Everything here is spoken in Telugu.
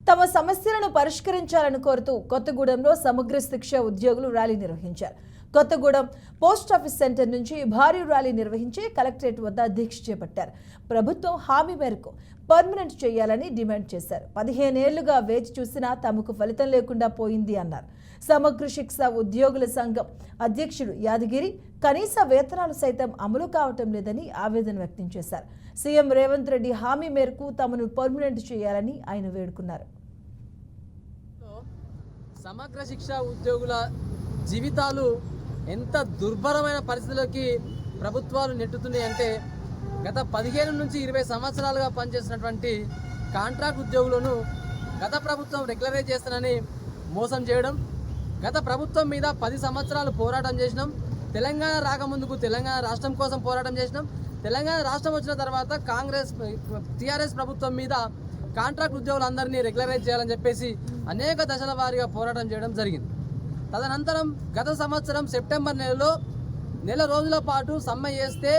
తమ సమస్యలను పరిష్కరించాలని కోరుతూ కొత్తగూడెంలో సమగ్ర శిక్ష ఉద్యోగులు ర్యాలీ నిర్వహించారు. కొత్తగూడెం పోస్ట్ ఆఫీస్ సెంటర్ నుంచి భారీ ర్యాలీ నిర్వహించి కలెక్టరేట్ వద్ద దీక్ష చేపట్టారు. ప్రభుత్వం హామీ మేరకు పర్మనెంట్ చేయాలని డిమాండ్ చేశారు. 15 ఏళ్లుగా వేచి చూసినా తమకు ఫలితం లేకుండా పోయింది అన్నారు. సమగ్ర శిక్ష ఉద్యోగుల సంఘం అధ్యక్షుడు యాదగిరి కనీస వేతనాలు సైతం అమలు కావటం లేదని ఆవేదన వ్యక్తం చేశారు. సీఎం రేవంత్ రెడ్డి హామీ మేరకు తమను పర్మనెంట్ చేయాలని ఆయన వేడుకున్నారు. సమగ్ర శిక్ష ఉద్యోగుల జీవితాలు ఎంత దుర్భరమైన పరిస్థితుల్లోకి ప్రభుత్వాలు నెట్టుతున్నాయి అంటే గత 15 నుంచి 20 సంవత్సరాలుగా పనిచేసినటువంటి కాంట్రాక్ట్ ఉద్యోగులను గత ప్రభుత్వం రెగ్యులరైజ్ చేస్తానని మోసం చేయడం, గత ప్రభుత్వం మీద 10 సంవత్సరాలు పోరాటం చేసినాం. తెలంగాణ రాకముందుకు తెలంగాణ రాష్ట్రం కోసం పోరాటం చేసినాం. తెలంగాణ రాష్ట్రం వచ్చిన తర్వాత టీఆర్ఎస్ ప్రభుత్వం మీద కాంట్రాక్ట్ ఉద్యోగులందరినీ రెగ్యులరైజ్ చేయాలని చెప్పేసి అనేక దశల వారీగా పోరాటం చేయడం జరిగింది. తదనంతరం గత సంవత్సరం సెప్టెంబర్ నెలలో నెల రోజుల పాటు సమ్మె చేస్తే